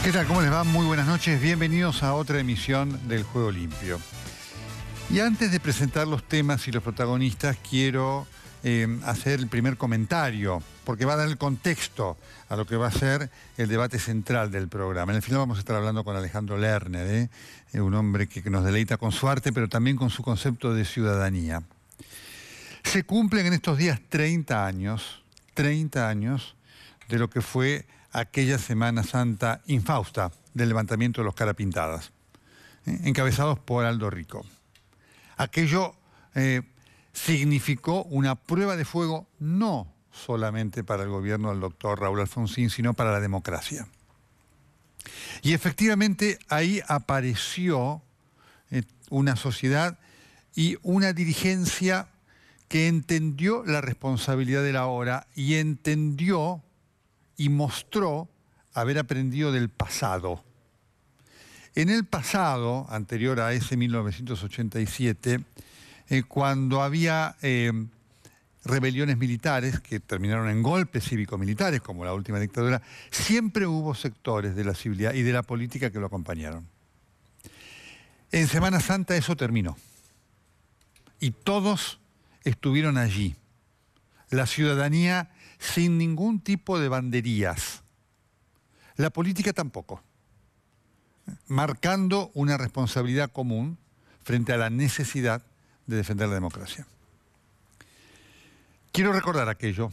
¿Qué tal? ¿Cómo les va? Muy buenas noches. Bienvenidos a otra emisión del Juego Limpio. Y antes de presentar los temas y los protagonistas, quiero hacer el primer comentario, porque va a dar el contexto a lo que va a ser el debate central del programa. En el final vamos a estar hablando con Alejandro Lerner, un hombre que nos deleita con su arte, pero también con su concepto de ciudadanía. Se cumplen en estos días 30 años de lo que fue aquella Semana Santa infausta del levantamiento de los Carapintadas, encabezados por Aldo Rico. Aquello significó una prueba de fuego no solamente para el gobierno del doctor Raúl Alfonsín, sino para la democracia. Y efectivamente ahí apareció una sociedad y una dirigencia que entendió la responsabilidad de la hora y entendió y mostró haber aprendido del pasado. En el pasado, anterior a ese 1987, cuando había rebeliones militares que terminaron en golpes cívico-militares, como la última dictadura, siempre hubo sectores de la civilidad y de la política que lo acompañaron. En Semana Santa eso terminó. Y todos estuvieron allí. La ciudadanía sin ningún tipo de banderías. La política tampoco. Marcando una responsabilidad común frente a la necesidad de defender la democracia. Quiero recordar aquello,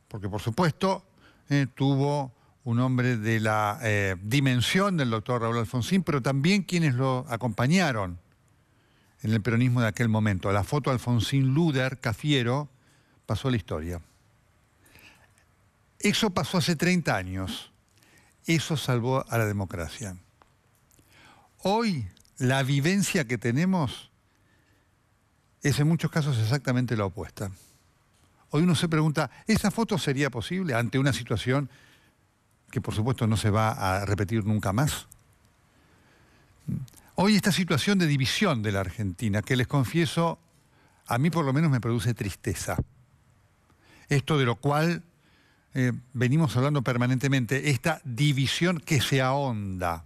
porque por supuesto tuvo un hombre de la dimensión del doctor Raúl Alfonsín, pero también quienes lo acompañaron en el peronismo de aquel momento. La foto Alfonsín Luder, Cafiero, pasó a la historia. Eso pasó hace 30 años. Eso salvó a la democracia. Hoy, la vivencia que tenemos es en muchos casos exactamente la opuesta. Hoy uno se pregunta, ¿esa foto sería posible ante una situación que por supuesto no se va a repetir nunca más? Hoy esta situación de división de la Argentina, que les confieso, a mí por lo menos me produce tristeza. Esto de lo cual venimos hablando permanentemente, esta división que se ahonda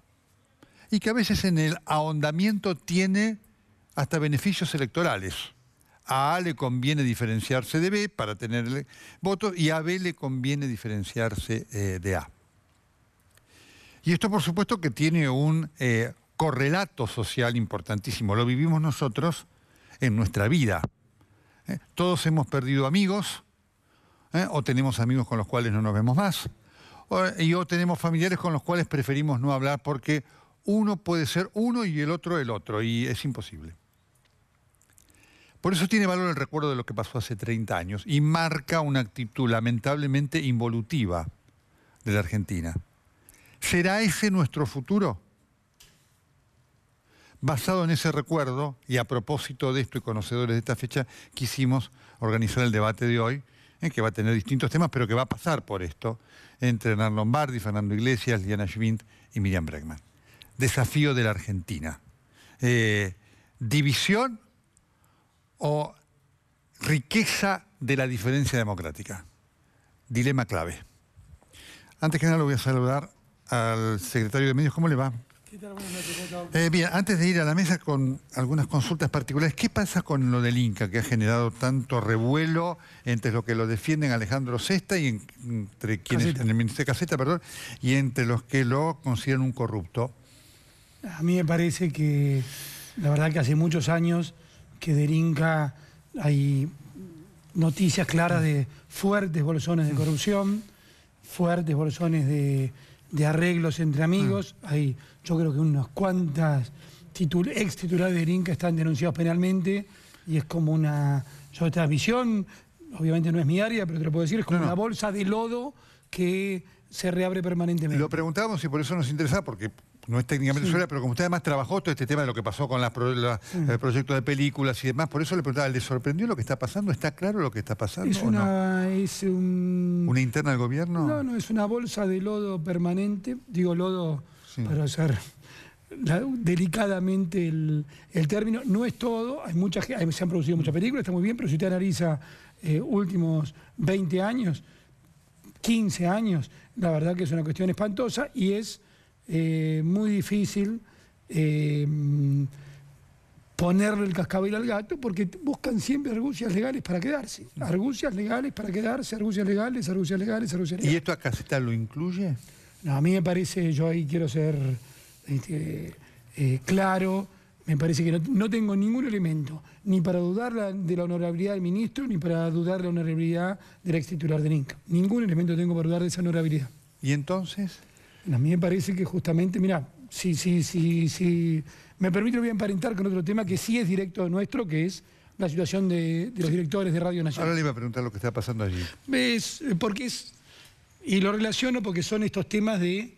y que a veces en el ahondamiento tiene hasta beneficios electorales. A A le conviene diferenciarse de B para tener votos y a B le conviene diferenciarse de A. Y esto por supuesto que tiene un correlato social importantísimo. Lo vivimos nosotros en nuestra vida. Todos hemos perdido amigos, o tenemos amigos con los cuales no nos vemos más, o tenemos familiares con los cuales preferimos no hablar porque uno puede ser uno y el otro, y es imposible. Por eso tiene valor el recuerdo de lo que pasó hace 30 años y marca una actitud lamentablemente involutiva de la Argentina. ¿Será ese nuestro futuro? Basado en ese recuerdo, y a propósito de esto y conocedores de esta fecha, quisimos organizar el debate de hoy, que va a tener distintos temas, pero que va a pasar por esto, entre Hernán Lombardi, Fernando Iglesias, Liana Schwind y Miriam Bregman. Desafío de la Argentina. División o riqueza de la diferencia democrática. Dilema clave. Antes que nada lo voy a saludar al secretario de Medios. ¿Cómo le va? ¿Qué tal? Buenas noches. Bien, antes de ir a la mesa con algunas consultas particulares, ¿qué pasa con lo del Inca, que ha generado tanto revuelo entre los que lo defienden, Alejandro Sesta, y entre quienes, Caseta. en el Ministerio Caseta, perdón, y entre los que lo consideran un corrupto? A mí me parece que, la verdad que hace muchos años que del Inca hay noticias claras de fuertes bolsones de corrupción, fuertes bolsones de arreglos entre amigos. Hay, yo creo que unas cuantas ex titulares del Inca están denunciados penalmente y es como una... Yo esta visión, obviamente no es mi área, pero te lo puedo decir, es como una bolsa de lodo que se reabre permanentemente. Lo preguntábamos y por eso nos interesa, porque no es técnicamente suya, pero como usted además trabajó todo este tema de lo que pasó con el proyecto de películas y demás, por eso le preguntaba, ¿le sorprendió lo que está pasando? ¿Está claro lo que está pasando? ¿Una interna del gobierno? No, no, es una bolsa de lodo permanente, digo lodo para hacer delicadamente el término. No es todo, se han producido muchas películas, está muy bien, pero si usted analiza últimos 20 años, 15 años, la verdad que es una cuestión espantosa y es muy difícil ponerle el cascabel al gato, porque buscan siempre argucias legales para quedarse. Argucias legales para quedarse, argucias legales, argucias legales, argucias legales. ¿Y esto a Caseta lo incluye? No, a mí me parece, yo ahí quiero ser claro, me parece que no tengo ningún elemento, ni para dudar de la honorabilidad del ministro, ni para dudar de la honorabilidad del ex titular del INCA. Ningún elemento tengo para dudar de esa honorabilidad. ¿Y entonces? A mí me parece que justamente, mirá, si me permite, lo voy a emparentar con otro tema que sí es directo de nuestro, que es la situación de los directores de Radio Nacional. Ahora le iba a preguntar lo que está pasando allí. Y lo relaciono porque son estos temas de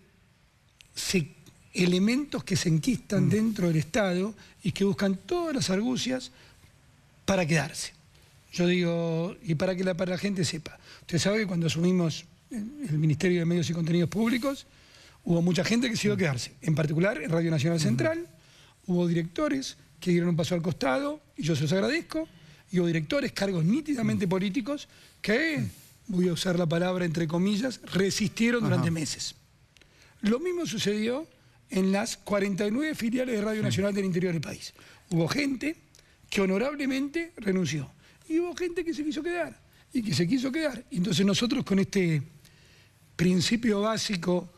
elementos que se enquistan dentro del Estado y que buscan todas las argucias para quedarse. Yo digo, y para que para la gente sepa. Usted sabe que cuando asumimos el Ministerio de Medios y Contenidos Públicos, hubo mucha gente que decidió quedarse. En particular, en Radio Nacional Central, hubo directores que dieron un paso al costado, y yo se los agradezco, y hubo directores, cargos nítidamente políticos, que, voy a usar la palabra entre comillas, resistieron durante meses. Lo mismo sucedió en las 49 filiales de Radio Nacional del interior del país. Hubo gente que honorablemente renunció, y hubo gente que se quiso quedar, y que se quiso quedar. Y entonces nosotros con este principio básico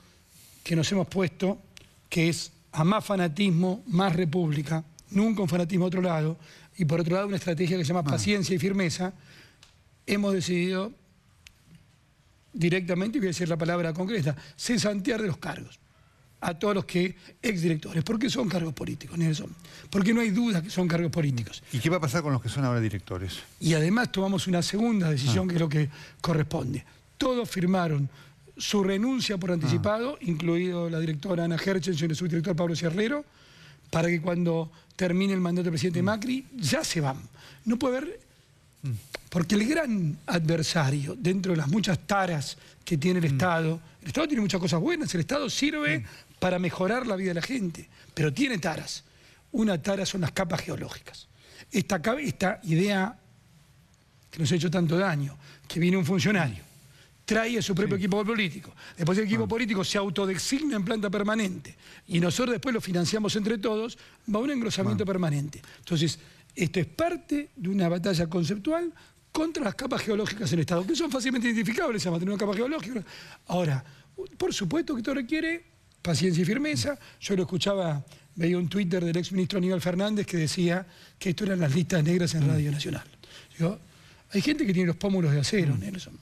que nos hemos puesto, que es a más fanatismo, más república, nunca un fanatismo a otro lado, y por otro lado una estrategia que se llama paciencia y firmeza, hemos decidido directamente, y voy a decir la palabra concreta, cesantear de los cargos a todos los que exdirectores, porque son cargos políticos, Nelson, porque no hay duda que son cargos políticos. ¿Y qué va a pasar con los que son ahora directores? Y además tomamos una segunda decisión que es lo que corresponde. Todos firmaron su renuncia por anticipado, incluido la directora Ana Herchen y el subdirector Pablo Cerrero, para que cuando termine el mandato del presidente Macri, ya se van. No puede haber, porque el gran adversario, dentro de las muchas taras que tiene el Estado tiene muchas cosas buenas, el Estado sirve para mejorar la vida de la gente, pero tiene taras. Una tara son las capas geológicas. Esta idea que nos ha hecho tanto daño, que viene un funcionario, trae su propio equipo político. Después el equipo político se autodesigna en planta permanente y nosotros después lo financiamos entre todos, va a un engrosamiento permanente. Entonces, esto es parte de una batalla conceptual contra las capas geológicas del Estado, que son fácilmente identificables, se llama tener una capa geológica. Ahora, por supuesto que esto requiere paciencia y firmeza. Yo lo escuchaba, veía un Twitter del exministro Aníbal Fernández que decía que esto eran las listas negras en Radio Nacional. Digo, hay gente que tiene los pómulos de acero, Nelson.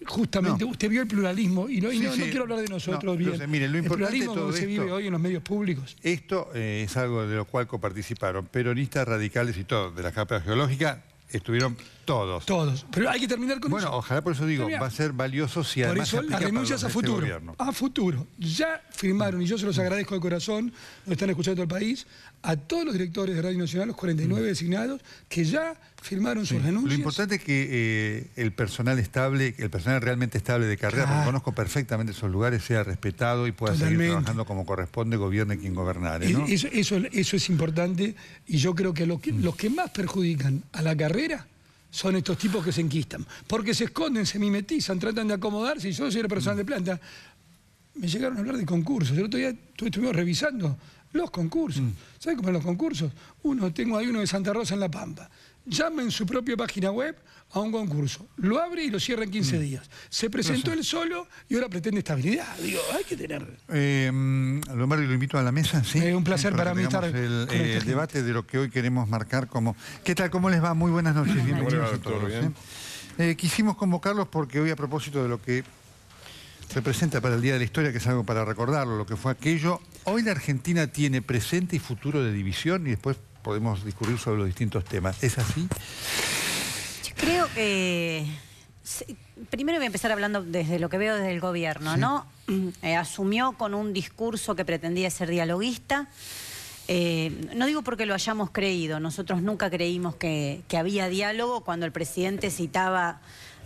Justamente, usted vio el pluralismo, y no quiero hablar de nosotros bien. Entonces, mire, lo importante el pluralismo de todo que se vive hoy en los medios públicos. Esto es algo de lo cual coparticiparon peronistas, radicales y todos, de la capa geológica, estuvieron todos. Todos, pero hay que terminar con eso. Bueno, ojalá, por eso digo, va a ser valioso si por además eso se aplica las renuncias para a futuro. gobierno. A futuro. Ya firmaron, y yo se los agradezco de corazón, nos están escuchando todo el país, a todos los directores de Radio Nacional, los 49 designados, que ya firmaron sus renuncias. Lo importante es que el personal estable, el personal realmente estable de carrera, porque conozco perfectamente esos lugares, sea respetado y pueda seguir trabajando como corresponde, gobierne quien gobernare, ¿no? Eso es importante, y yo creo que los que más perjudican a la carrera son estos tipos que se enquistan, porque se esconden, se mimetizan, tratan de acomodarse, y yo soy el personal de planta. Me llegaron a hablar de concursos, el otro día estuvimos revisando los concursos. ¿Saben cómo son los concursos? Tengo ahí uno de Santa Rosa en La Pampa. Llama en su propia página web a un concurso, lo abre y lo cierra en 15 días. Se presentó él solo y ahora pretende estabilidad. Digo, hay que tener... Lombardi, lo invito a la mesa, ¿sí? Un placer para mí estar el debate de lo que hoy queremos marcar como... ¿Qué tal? ¿Cómo les va? Muy buenas noches. Bienvenidos a todos. Quisimos convocarlos porque hoy, a propósito de lo que representa para el Día de la Historia, que es algo para recordarlo, lo que fue aquello, hoy la Argentina tiene presente y futuro de división, y después podemos discutir sobre los distintos temas. ¿Es así? Yo creo que... Primero voy a empezar hablando desde lo que veo desde el gobierno, ¿no? Asumió con un discurso que pretendía ser dialoguista. No digo porque lo hayamos creído, nosotros nunca creímos que había diálogo cuando el presidente citaba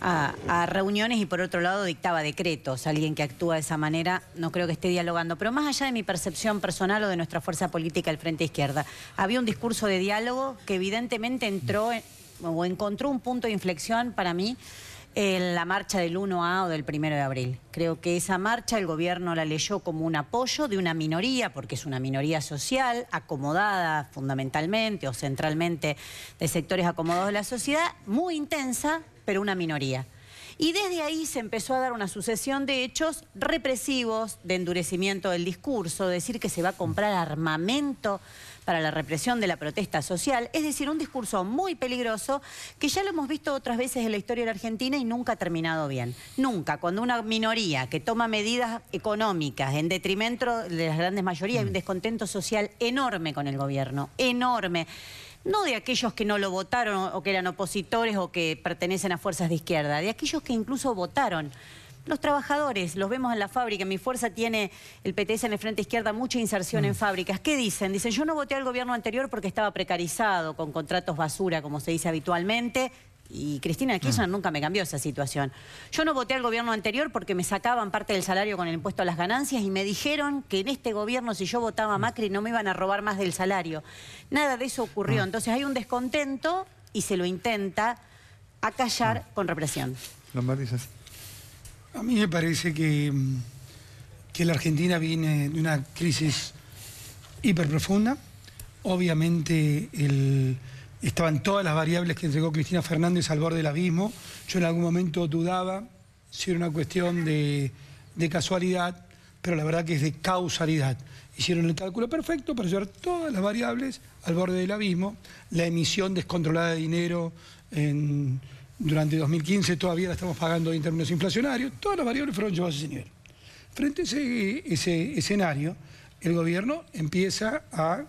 a reuniones y por otro lado dictaba decretos. Alguien que actúa de esa manera no creo que esté dialogando. Pero más allá de mi percepción personal o de nuestra fuerza política, el Frente Izquierda, había un discurso de diálogo que evidentemente encontró un punto de inflexión para mí En la marcha del 1A o del 1 de abril. Creo que esa marcha el gobierno la leyó como un apoyo de una minoría, porque es una minoría social, acomodada fundamentalmente o centralmente de sectores acomodados de la sociedad, muy intensa, pero una minoría. Y desde ahí se empezó a dar una sucesión de hechos represivos, de endurecimiento del discurso, de decir que se va a comprar armamento para la represión de la protesta social, es decir, un discurso muy peligroso que ya lo hemos visto otras veces en la historia de la Argentina y nunca ha terminado bien. Nunca, cuando una minoría que toma medidas económicas en detrimento de las grandes mayorías, hay un descontento social enorme con el gobierno, enorme. No de aquellos que no lo votaron o que eran opositores o que pertenecen a fuerzas de izquierda, de aquellos que incluso votaron. Los trabajadores, los vemos en la fábrica. Mi fuerza tiene, el PTS en el Frente Izquierda, mucha inserción en fábricas. ¿Qué dicen? Dicen, yo no voté al gobierno anterior porque estaba precarizado, con contratos basura, como se dice habitualmente. Y Cristina Kirchner nunca me cambió esa situación. Yo no voté al gobierno anterior porque me sacaban parte del salario con el impuesto a las ganancias y me dijeron que en este gobierno, si yo votaba a Macri, no me iban a robar más del salario. Nada de eso ocurrió. Entonces hay un descontento y se lo intenta acallar con represión. Lombardi. A mí me parece que la Argentina viene de una crisis hiperprofunda. Obviamente estaban todas las variables que entregó Cristina Fernández al borde del abismo. Yo en algún momento dudaba si era una cuestión de casualidad, pero la verdad que es de causalidad. Hicieron el cálculo perfecto para llevar todas las variables al borde del abismo. La emisión descontrolada de dinero durante 2015 todavía la estamos pagando en términos inflacionarios. Todas las variables fueron llevadas a ese nivel. Frente a ese escenario, el gobierno empieza a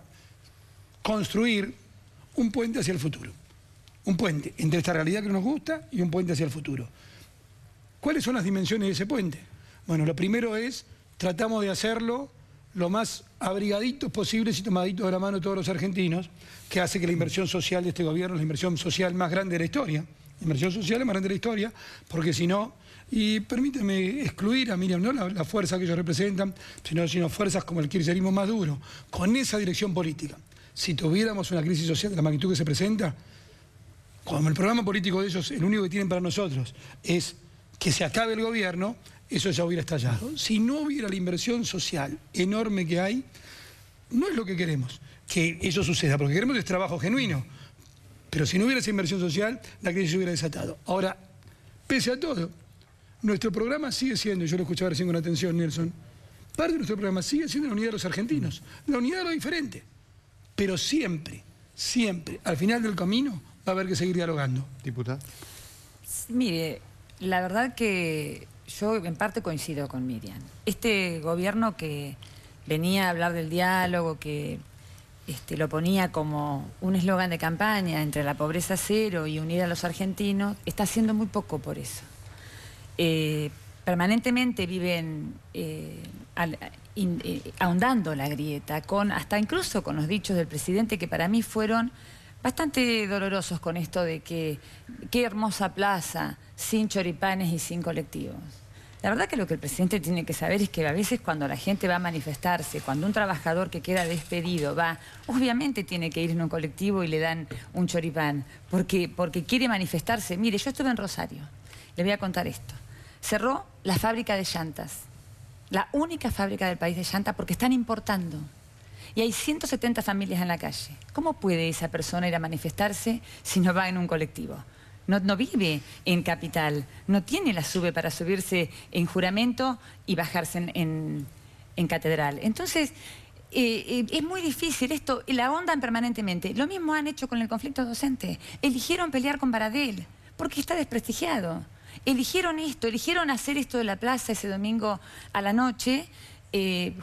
construir un puente hacia el futuro. Un puente entre esta realidad que nos gusta y un puente hacia el futuro. ¿Cuáles son las dimensiones de ese puente? Bueno, lo primero es, tratamos de hacerlo lo más abrigaditos posibles y tomaditos de la mano todos los argentinos, que hace que la inversión social de este gobierno es la inversión social más grande de la historia. La inversión social es más grande de la historia, porque si no, y permíteme excluir a Miriam, no la fuerza que ellos representan, sino fuerzas como el kirchnerismo más duro, con esa dirección política. Si tuviéramos una crisis social de la magnitud que se presenta, como el programa político de ellos, el único que tienen para nosotros es que se acabe el gobierno, eso ya hubiera estallado. Si no hubiera la inversión social enorme que hay, no es lo que queremos, que eso suceda, porque queremos es trabajo genuino. Pero si no hubiera esa inversión social, la crisis se hubiera desatado. Ahora, pese a todo, nuestro programa sigue siendo, y yo lo escuchaba recién con atención, Nelson, parte de nuestro programa sigue siendo la unidad de los argentinos, la unidad de lo diferente. Pero siempre, siempre, al final del camino, va a haber que seguir dialogando. Diputada. Mire, la verdad que yo en parte coincido con Miriam. Este gobierno que venía a hablar del diálogo, que lo ponía como un eslogan de campaña entre la pobreza cero y unir a los argentinos, está haciendo muy poco por eso. Permanentemente viven ahondando la grieta, hasta incluso con los dichos del presidente que para mí fueron bastante dolorosos, con esto de que qué hermosa plaza, sin choripanes y sin colectivos. La verdad que lo que el presidente tiene que saber es que a veces cuando la gente va a manifestarse, cuando un trabajador que queda despedido va, obviamente tiene que ir en un colectivo y le dan un choripán, porque quiere manifestarse. Mire, yo estuve en Rosario, le voy a contar esto. Cerró la fábrica de llantas, la única fábrica del país de llantas, porque están importando. Y hay 170 familias en la calle. ¿Cómo puede esa persona ir a manifestarse si no va en un colectivo? No vive en Capital, no tiene la SUBE para subirse en Juramento y bajarse en Catedral. Entonces, es muy difícil esto, la ahondan permanentemente. Lo mismo han hecho con el conflicto docente. Eligieron pelear con Baradel, porque está desprestigiado. Eligieron esto, eligieron hacer esto de la plaza ese domingo a la noche,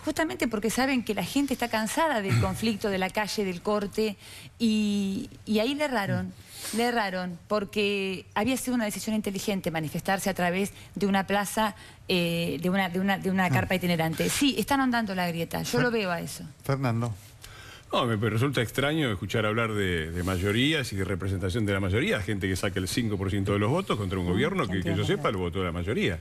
justamente porque saben que la gente está cansada del conflicto, de la calle, del corte, y ahí le erraron, porque había sido una decisión inteligente manifestarse a través de una plaza, de una carpa itinerante. Sí, están ahondando la grieta, yo lo veo a eso. Fernando. No, me resulta extraño escuchar hablar de mayorías y de representación de la mayoría, gente que saca el 5% de los votos contra un gobierno que yo sepa lo votó la mayoría.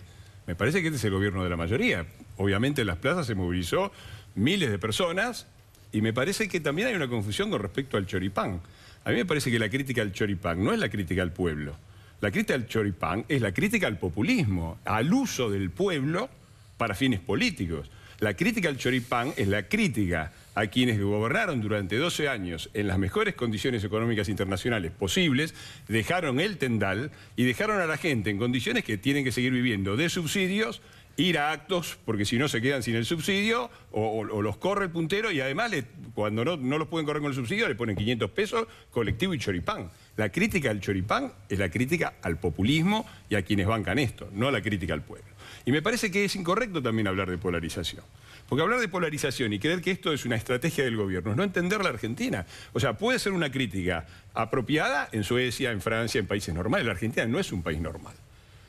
Me parece que este es el gobierno de la mayoría. Obviamente en las plazas se movilizó miles de personas y me parece que también hay una confusión con respecto al choripán. A mí me parece que la crítica al choripán no es la crítica al pueblo. La crítica al choripán es la crítica al populismo, al uso del pueblo para fines políticos. La crítica al choripán es la crítica a quienes gobernaron durante 12 años en las mejores condiciones económicas internacionales posibles, dejaron el tendal y dejaron a la gente en condiciones que tienen que seguir viviendo de subsidios, ir a actos, porque si no se quedan sin el subsidio, o los corre el puntero y además cuando no los pueden correr con el subsidio le ponen 500 pesos, colectivo y choripán. La crítica al choripán es la crítica al populismo y a quienes bancan esto, no la crítica al pueblo. Y me parece que es incorrecto también hablar de polarización. Porque hablar de polarización y creer que esto es una estrategia del gobierno es no entender la Argentina. O sea, puede ser una crítica apropiada en Suecia, en Francia, en países normales. La Argentina no es un país normal.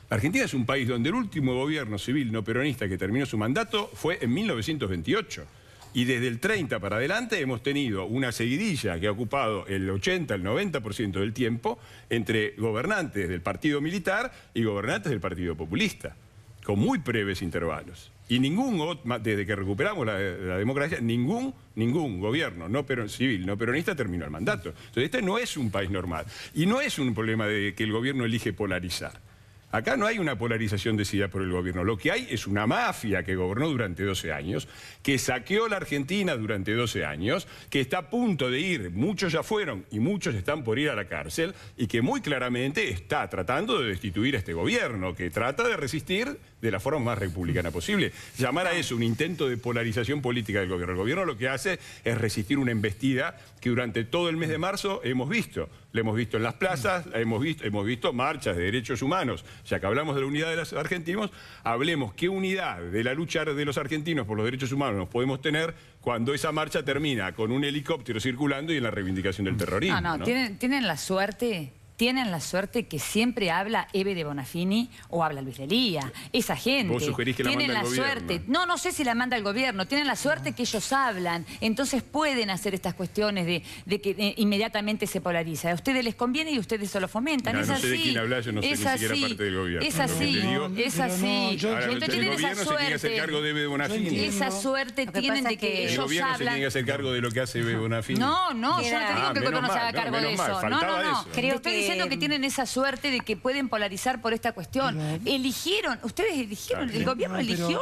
La Argentina es un país donde el último gobierno civil no peronista que terminó su mandato fue en 1928. Y desde el 30 para adelante hemos tenido una seguidilla que ha ocupado el 80, el 90% del tiempo entre gobernantes del partido militar y gobernantes del partido populista, con muy breves intervalos. Y desde que recuperamos la democracia, ningún gobierno civil no peronista terminó el mandato. Entonces este no es un país normal. Y no es un problema de que el gobierno elige polarizar. Acá no hay una polarización decidida por el gobierno. Lo que hay es una mafia que gobernó durante 12 años, que saqueó la Argentina durante 12 años, que está a punto de ir, muchos ya fueron y muchos están por ir a la cárcel, y que muy claramente está tratando de destituir a este gobierno, que trata de resistir de la forma más republicana posible. Llamar a eso un intento de polarización política del gobierno. El gobierno lo que hace es resistir una embestida que durante todo el mes de marzo hemos visto. Lo hemos visto en las plazas, hemos visto marchas de derechos humanos. Ya que hablamos de la unidad de los argentinos, hablemos qué unidad de la lucha de los argentinos por los derechos humanos nos podemos tener cuando esa marcha termina con un helicóptero circulando y en la reivindicación del terrorismo. ¿No? Tienen la suerte... Tienen la suerte que siempre habla Eve de Bonafini o habla Luis de Lía. Esa gente. ¿Vos sugerís que la manda el gobierno? Suerte. No sé si la manda el gobierno. Tienen la suerte que ellos hablan. Entonces pueden hacer estas cuestiones de que inmediatamente se polariza. A ustedes les conviene y ustedes eso lo fomentan. No es así. Sé de quién habla, yo no sé ni siquiera parte del gobierno. Es así. Es así. Entonces tienen esa suerte. Se tiene que hacer cargo de Eve de Bonafini. Esa suerte tienen de que ellos hablan. El gobierno se tiene que hacer cargo de lo que hace Eve de Bonafini. No, yo no te digo que el gobierno no se haga cargo de eso. No. Te estoy diciendo que tienen esa suerte de que pueden polarizar por esta cuestión. Ustedes eligieron, el gobierno eligió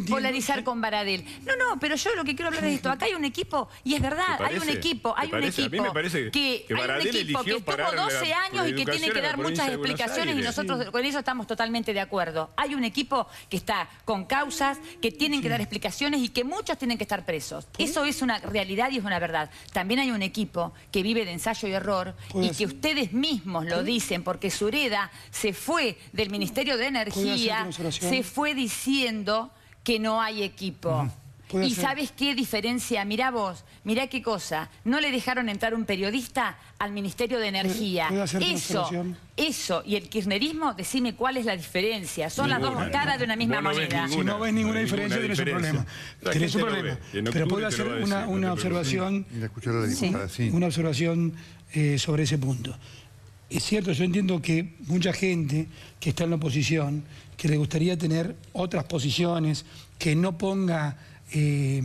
polarizar con Baradel. No, pero yo lo que quiero hablar es esto. Acá hay un equipo, y es verdad, hay un equipo a mí me parece que Baradel eligió estuvo 12 años y que tiene que dar muchas explicaciones y nosotros con eso estamos totalmente de acuerdo. Hay un equipo que está con causas, que tienen que dar explicaciones y que muchos tienen que estar presos. Eso es una realidad y es una verdad. También hay un equipo que vive de ensayo y error y que ustedes mismos lo dicen, porque Sureda se fue del Ministerio de Energía, se fue diciendo que no hay equipo. ¿Y sabes qué diferencia? Mirá vos, mirá qué cosa. No le dejaron entrar un periodista al Ministerio de Energía. Eso y el kirchnerismo, decime cuál es la diferencia. Son las dos caras de una misma moneda. Si no ves ninguna diferencia, tenés un problema. Tenés un problema. Pero puedo hacer una observación, una observación sobre ese punto. Es cierto, yo entiendo que mucha gente que está en la oposición, que le gustaría tener otras posiciones, que no ponga, que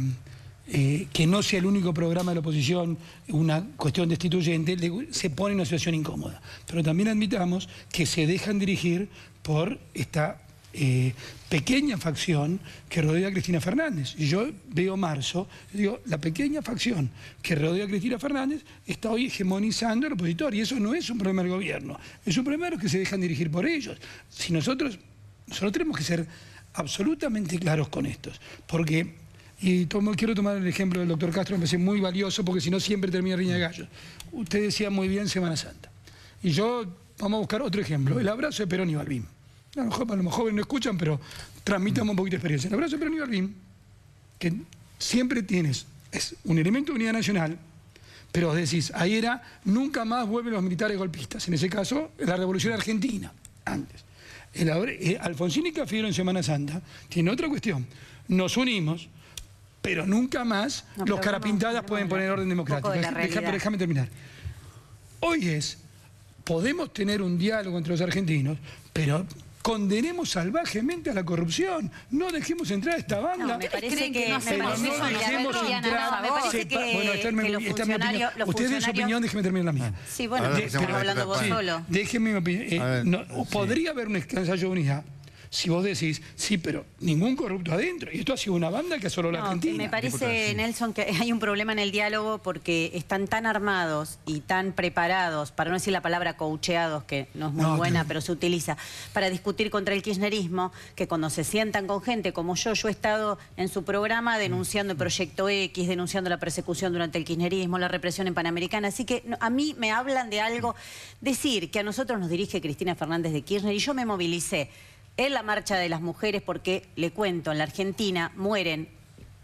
no sea el único programa de la oposición una cuestión destituyente, se pone en una situación incómoda. Pero también admitamos que se dejan dirigir por esta pequeña facción que rodea a Cristina Fernández. Y yo veo marzo, digo, la pequeña facción que rodea a Cristina Fernández está hoy hegemonizando al opositor, y eso no es un problema del gobierno, es un problema de los que se dejan dirigir por ellos. Si nosotros tenemos que ser absolutamente claros con estos, porque, quiero tomar el ejemplo del doctor Castro, me parece muy valioso, porque si no siempre termina riña de gallos. Usted decía muy bien Semana Santa, y vamos a buscar otro ejemplo, el abrazo de Perón y Balbín. A lo mejor jóvenes no escuchan, pero transmitamos un poquito de experiencia. El abrazo de Perón y Balbín, que siempre es un elemento de unidad nacional, pero vos decís, ahí era, nunca más vuelven los militares golpistas. En ese caso, la Revolución Argentina, antes. Alfonsín y Cafiero en Semana Santa tiene otra cuestión. Nos unimos, pero nunca más los carapintadas pueden poner orden democrático. Pero déjame terminar. Hoy podemos tener un diálogo entre los argentinos, pero condenemos salvajemente a la corrupción. No dejemos entrar a esta banda. No, me parece que no dejemos entrar parece que los esta es mi opinión. los Usted de su opinión, déjeme terminar la mía. Sí, bueno, Ahora estás hablando vos solo. Déjeme mi opinión. Podría haber un ensayo de unidad. Si vos decís, sí, pero ningún corrupto adentro. Y esto ha sido una banda que solo la Argentina. Me parece, Nelson, que hay un problema en el diálogo porque están tan armados y tan preparados, para no decir la palabra coacheados, que no es muy buena, pero se utiliza, para discutir contra el kirchnerismo, que cuando se sientan con gente como yo he estado en su programa denunciando el Proyecto X, denunciando la persecución durante el kirchnerismo, la represión en Panamericana. Así que a mí me hablan de algo, decir que a nosotros nos dirige Cristina Fernández de Kirchner, y yo me movilicé en la marcha de las mujeres porque, le cuento, en la Argentina mueren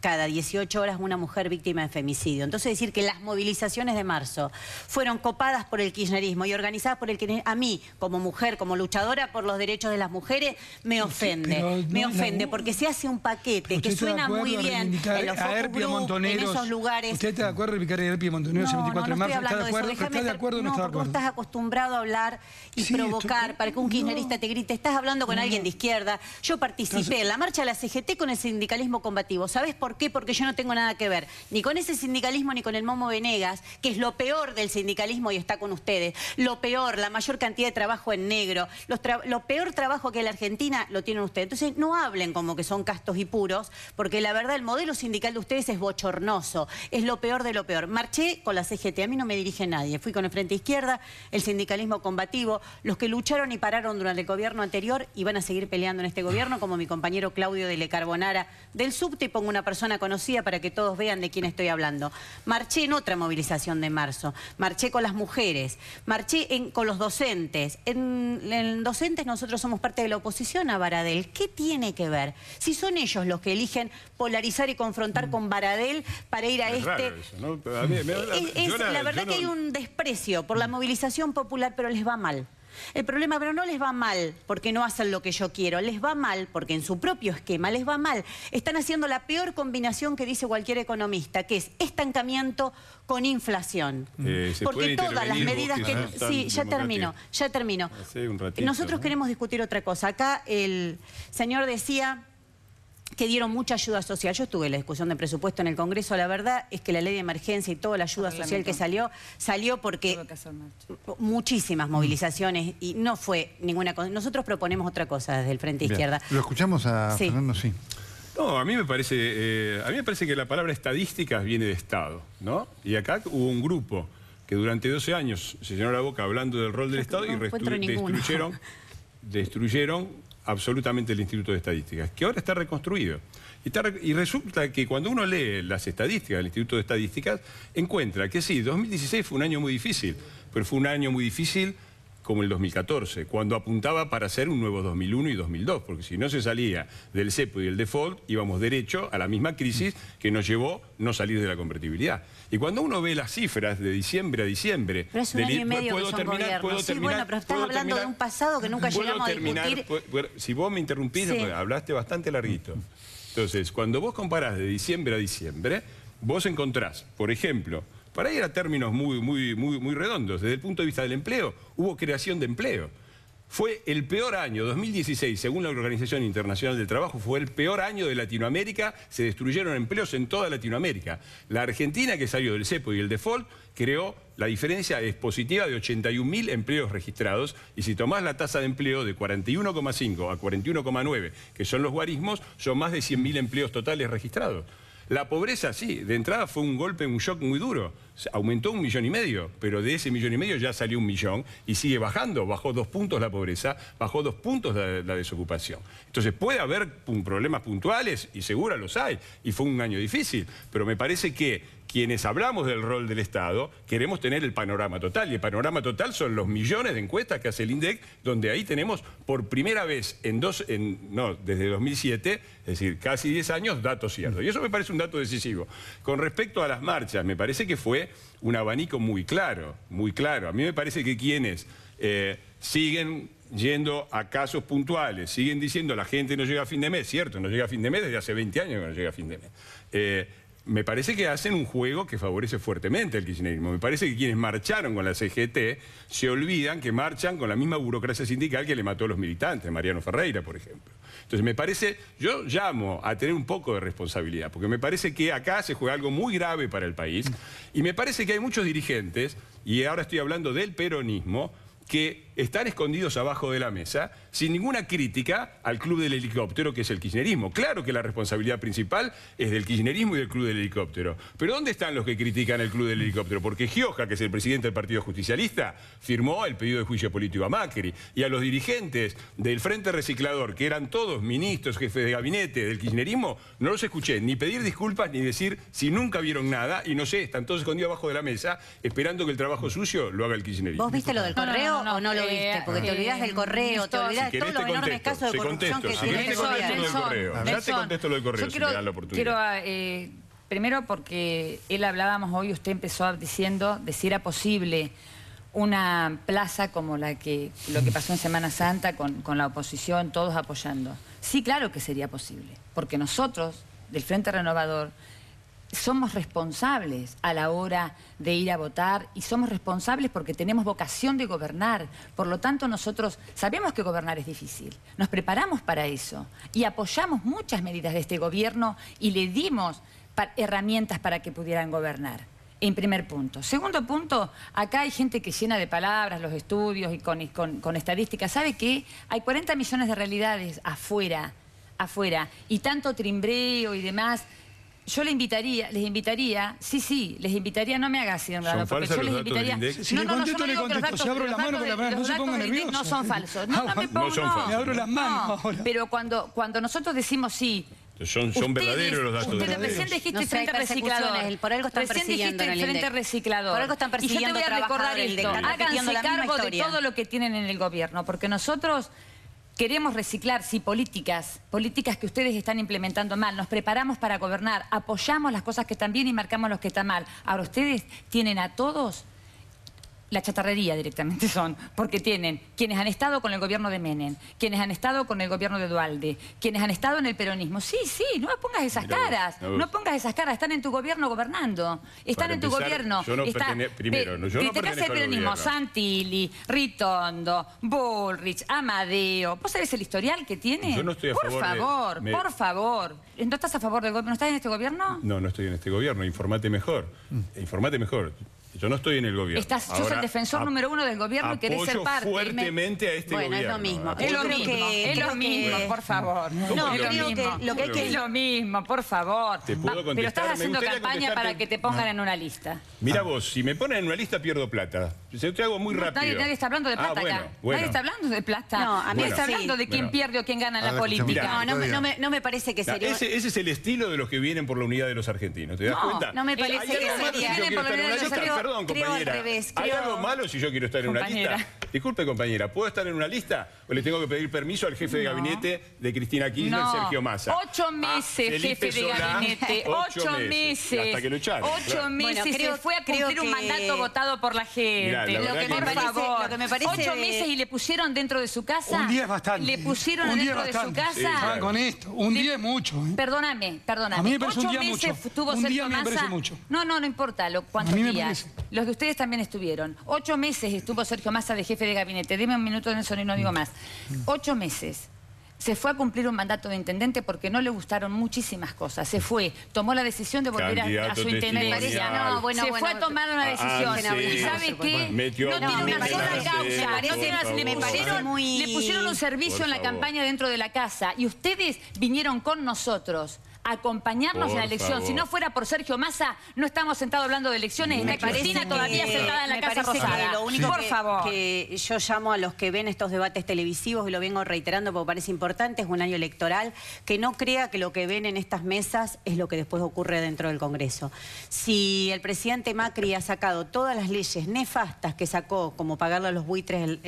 cada 18 horas una mujer víctima de femicidio. Entonces decir que las movilizaciones de marzo fueron copadas por el kirchnerismo y organizadas por el kirchnerismo, a mí, como mujer, como luchadora por los derechos de las mujeres, me ofende. Me ofende porque se hace un paquete que suena muy bien en los focus group, en esos lugares. ¿Usted está de acuerdo en reivindicar a Herpy Montoneros el 24 de marzo? ¿Está de acuerdo? ¿Está de acuerdo o no está de acuerdo? Porque estás acostumbrado a hablar y provocar para que un kirchnerista te grite. Estás hablando con alguien de izquierda. Yo participé en la marcha de la CGT con el sindicalismo combativo. ¿Sabés por qué? Porque yo no tengo nada que ver ni con ese sindicalismo ni con el Momo Venegas, que es lo peor del sindicalismo y está con ustedes. Lo peor, la mayor cantidad de trabajo en negro, lo peor trabajo que en la Argentina lo tienen ustedes. Entonces no hablen como que son castos y puros, porque la verdad el modelo sindical de ustedes es bochornoso, es lo peor de lo peor. Marché con la CGT, a mí no me dirige nadie. Fui con el Frente Izquierda, el sindicalismo combativo, los que lucharon y pararon durante el gobierno anterior y van a seguir peleando en este gobierno, como mi compañero Claudio de Le Carbonara del Subte, y pongo una persona conocida para que todos vean de quién estoy hablando. Marché en otra movilización de marzo, marché con las mujeres, marché con los docentes. En docentes nosotros somos parte de la oposición a Baradel. ¿Qué tiene que ver? Si son ellos los que eligen polarizar y confrontar con Baradel para ir a Raro eso, ¿no? A mí, la verdad que hay un desprecio por la movilización popular, pero les va mal. El problema, pero no les va mal porque no hacen lo que yo quiero, les va mal porque en su propio esquema les va mal. Están haciendo la peor combinación que dice cualquier economista, que es estancamiento con inflación. Porque todas las medidas que... Sí, ya termino. Nosotros queremos discutir otra cosa. Acá el señor decía que dieron mucha ayuda social. Yo estuve en la discusión de presupuesto en el Congreso. La verdad es que la ley de emergencia y toda la ayuda social que salió porque muchísimas movilizaciones y no fue ninguna cosa. Nosotros proponemos otra cosa desde el Frente Izquierda. Lo escuchamos a Fernando, sí. No, a mí me parece que la palabra estadísticas viene de Estado, ¿no? Y acá hubo un grupo que durante 12 años se llenó la boca hablando del rol del Estado y destruyeron absolutamente el Instituto de Estadísticas, que ahora está reconstruido. Y resulta que cuando uno lee las estadísticas del Instituto de Estadísticas, encuentra que sí, 2016 fue un año muy difícil, pero fue un año muy difícil como el 2014, cuando apuntaba para hacer un nuevo 2001 y 2002, porque si no se salía del cepo y del default, íbamos derecho a la misma crisis que nos llevó no salir de la convertibilidad. Y cuando uno ve las cifras de diciembre a diciembre... Pero es un año y medio que son gobiernos. Sí, bueno, pero estás hablando de un pasado que nunca llegamos a discutir. Si vos me interrumpís, hablaste bastante larguito. Entonces, cuando vos comparás de diciembre a diciembre, vos encontrás, por ejemplo, para ir a términos muy redondos, desde el punto de vista del empleo, hubo creación de empleo. Fue el peor año, 2016, según la Organización Internacional del Trabajo, fue el peor año de Latinoamérica, se destruyeron empleos en toda Latinoamérica. La Argentina, que salió del cepo y el default, creó, la diferencia es positiva de 81.000 empleos registrados, y si tomás la tasa de empleo de 41,5 a 41,9, que son los guarismos, son más de 100.000 empleos totales registrados. La pobreza, sí, de entrada fue un golpe, un shock muy duro. Aumentó 1,5 millones, pero de ese 1,5 millones ya salió 1 millón y sigue bajando. Bajó 2 puntos la pobreza, bajó 2 puntos la desocupación. Entonces puede haber problemas puntuales, y seguro los hay, y fue un año difícil, pero me parece que quienes hablamos del rol del Estado queremos tener el panorama total, y el panorama total son los millones de encuestas que hace el INDEC, donde ahí tenemos por primera vez desde 2007, es decir, casi 10 años, datos ciertos. Y eso me parece un dato decisivo. Con respecto a las marchas, me parece que fue un abanico muy claro, muy claro. A mí me parece que quienes siguen yendo a casos puntuales, siguen diciendo la gente no llega a fin de mes, cierto, no llega a fin de mes desde hace 20 años que no llega a fin de mes. me parece que hacen un juego que favorece fuertemente al kirchnerismo. Me parece que quienes marcharon con la CGT se olvidan que marchan con la misma burocracia sindical que le mató a los militantes, Mariano Ferreira, por ejemplo. Entonces me parece, yo llamo a tener un poco de responsabilidad, porque me parece que acá se juega algo muy grave para el país, y me parece que hay muchos dirigentes, y ahora estoy hablando del peronismo, que están escondidos abajo de la mesa sin ninguna crítica al Club del Helicóptero, que es el kirchnerismo. Claro que la responsabilidad principal es del kirchnerismo y del Club del Helicóptero. Pero ¿dónde están los que critican el Club del Helicóptero? Porque Gioja, que es el presidente del Partido Justicialista, firmó el pedido de juicio político a Macri. Y a los dirigentes del Frente Reciclador, que eran todos ministros, jefes de gabinete del kirchnerismo, no los escuché ni pedir disculpas ni decir si nunca vieron nada. Y no sé, están todos escondidos abajo de la mesa esperando que el trabajo sucio lo haga el kirchnerismo. ¿Vos viste lo del correo o no lo viste? Porque te olvidás del correo, te olvidás de todos los enormes casos de corrupción que tiene el gobierno. Ya te contesto lo del correo, si me dan la oportunidad. Primero porque hablábamos hoy, usted empezó diciendo de si era posible una plaza como lo que pasó en Semana Santa con la oposición, todos apoyando. Sí, claro que sería posible, porque nosotros, del Frente Renovador, somos responsables a la hora de ir a votar y somos responsables porque tenemos vocación de gobernar. Por lo tanto, nosotros sabemos que gobernar es difícil. Nos preparamos para eso y apoyamos muchas medidas de este gobierno y le dimos herramientas para que pudieran gobernar. En primer punto. Segundo punto, acá hay gente que llena de palabras los estudios y con estadísticas. ¿Sabe qué? Hay 40 millones de realidades afuera. Y tanto trimbreo y demás. Yo les invitaría, no me hagas así, porque yo les invitaría... Si le contesto, le contesto. Si abro las manos con la mano, no se ponga nervioso. No son falsos. No me pongo... Me abro las manos ahora. Pero cuando nosotros decimos sí... Son verdaderos los datos. Ustedes recién dijiste Frente Reciclador. Por algo están persiguiendo en el Frente Reciclador. Por algo están persiguiendo y yo te voy a recordar esto. Háganse cargo de todo lo que tienen en el gobierno, porque nosotros... Queremos reciclar, sí, políticas que ustedes están implementando mal. Nos preparamos para gobernar, apoyamos las cosas que están bien y marcamos los que están mal. Ahora, ustedes tienen a todos la chatarrería directamente son, porque tienen quienes han estado con el gobierno de Menem, quienes han estado con el gobierno de Duhalde, quienes han estado en el peronismo. Sí, no me pongas esas caras, no pongas esas caras, están en tu gobierno gobernando, están en tu gobierno. Yo no pertenezco al peronismo, Santilli, Ritondo, Bullrich, Amadeo. ¿Vos sabés el historial que tiene? Yo no estoy a favor por favor. ¿No estás a favor del gobierno? ¿No estás en este gobierno? No, no estoy en este gobierno, informate mejor. Informate mejor. Yo no estoy en el gobierno. Sos el defensor número uno del gobierno y querés ser parte. Apoyo fuertemente a este gobierno. Bueno, es lo mismo. Es lo mismo, por favor. No, creo que lo que hay que... Es lo mismo, por favor. Te puedo contestar. Pero estás haciendo campaña para que te pongan en una lista. Mira vos, si me ponen en una lista pierdo plata. Te hago muy rápido. Nadie está hablando de plata acá. Nadie está hablando de plata. Nadie está hablando de quién pierde o quién gana en la política. No me parece que sería... Ese es el estilo de los que vienen por la unidad de los argentinos. ¿Te das cuenta? No me parece que sería... Perdón, compañera. ¿Hay algo malo si yo quiero estar en una lista? Disculpe, compañera, ¿puedo estar en una lista o le tengo que pedir permiso al jefe de gabinete de Cristina Kirchner, Sergio Massa? 8 meses, jefe de gabinete. 8 meses. Hasta que lo echaron. 8 meses se fue a cumplir un mandato votado por la gente. Lo que me parece... 8 meses y le pusieron dentro de su casa. Un día es bastante. Le pusieron dentro de su casa. Con esto. Un día es mucho. Perdóname. A mí me parece un día 8 mucho. meses tuvo Un Sergio día me Massa. parece mucho. No importa cuántos días. Los de ustedes también estuvieron. 8 meses estuvo Sergio Massa de jefe de gabinete. Deme un minuto de eso y no digo más. 8 meses. Se fue a cumplir un mandato de intendente porque no le gustaron muchísimas cosas. Se fue, tomó la decisión de volver a su intendencia. Se fue a tomar una decisión. ¿Y sabe qué? No tiene una sola causa. Le pusieron un servicio en la campaña dentro de la casa. Y ustedes vinieron con nosotros a acompañarnos en la elección. Si no fuera por Sergio Massa, no estamos sentados hablando de elecciones. Está Cristina todavía sentada en la Casa Rosada. Lo único que yo llamo a los que ven estos debates televisivos, y lo vengo reiterando porque parece importante, es un año electoral, que no crea que lo que ven en estas mesas es lo que después ocurre dentro del Congreso. Si el presidente Macri ha sacado todas las leyes nefastas que sacó, como pagarle a los buitres,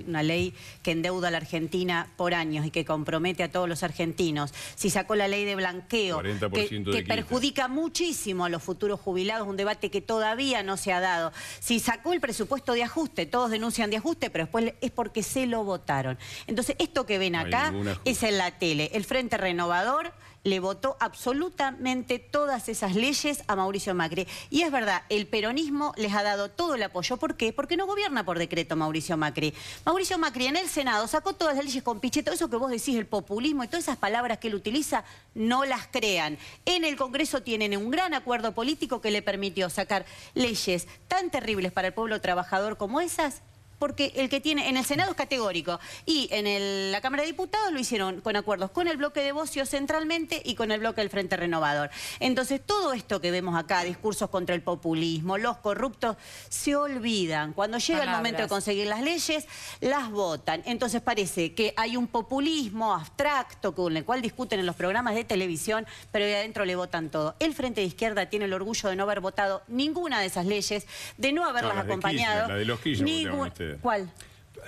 una ley que endeuda a la Argentina por años y que compromete a todos los argentinos, si sacó la ley de blanqueo, que perjudica muchísimo a los futuros jubilados, un debate que todavía no se ha dado. Si sacó el presupuesto de ajuste, todos denuncian de ajuste, pero después es porque se lo votaron. Entonces, esto que ven acá es en la tele. El Frente Renovador le votó absolutamente todas esas leyes a Mauricio Macri. Y es verdad, el peronismo les ha dado todo el apoyo. ¿Por qué? Porque no gobierna por decreto Mauricio Macri. Mauricio Macri en el Senado sacó todas las leyes con Pichetto. Eso que vos decís, el populismo y todas esas palabras que él utiliza, no las crean. En el Congreso tienen un gran acuerdo político que le permitió sacar leyes tan terribles para el pueblo trabajador como esas, porque el que tiene en el Senado es categórico y en la Cámara de Diputados lo hicieron con acuerdos con el bloque de Bocio centralmente y con el bloque del Frente Renovador. Entonces todo esto que vemos acá, discursos contra el populismo, los corruptos, se olvidan. Cuando llega el momento de conseguir las leyes, las votan. Entonces parece que hay un populismo abstracto con el cual discuten en los programas de televisión, pero de adentro le votan todo. El Frente de Izquierda tiene el orgullo de no haber votado ninguna de esas leyes, de no haberlas acompañado. La de los Kirchner, ¿Cuál?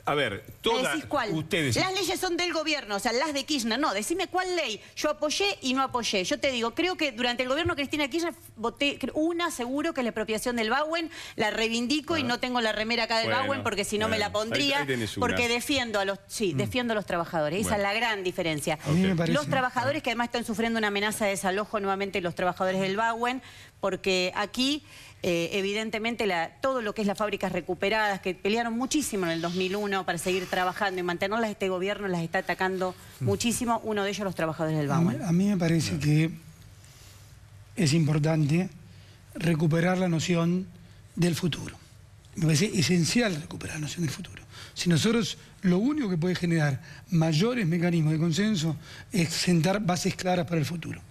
A ver, todas ustedes... Las leyes son del gobierno, o sea, las de Kirchner. No, decime cuál ley yo apoyé y no apoyé. Yo te digo, creo que durante el gobierno de Cristina Kirchner voté una, seguro, que es la expropiación del Bauen. La reivindico y no tengo la remera acá del Bauen porque si no me la pondría. Porque defiendo a los, defiendo a los trabajadores. Esa es la gran diferencia. Los trabajadores que además están sufriendo una amenaza de desalojo nuevamente, los trabajadores del Bauen, porque aquí... evidentemente todo lo que es las fábricas recuperadas, que pelearon muchísimo en el 2001 para seguir trabajando y mantenerlas, este gobierno las está atacando muchísimo, uno de ellos los trabajadores del Bauen. A mí me parece que es importante recuperar la noción del futuro. Me parece esencial recuperar la noción del futuro. Si nosotros lo único que puede generar mayores mecanismos de consenso es sentar bases claras para el futuro.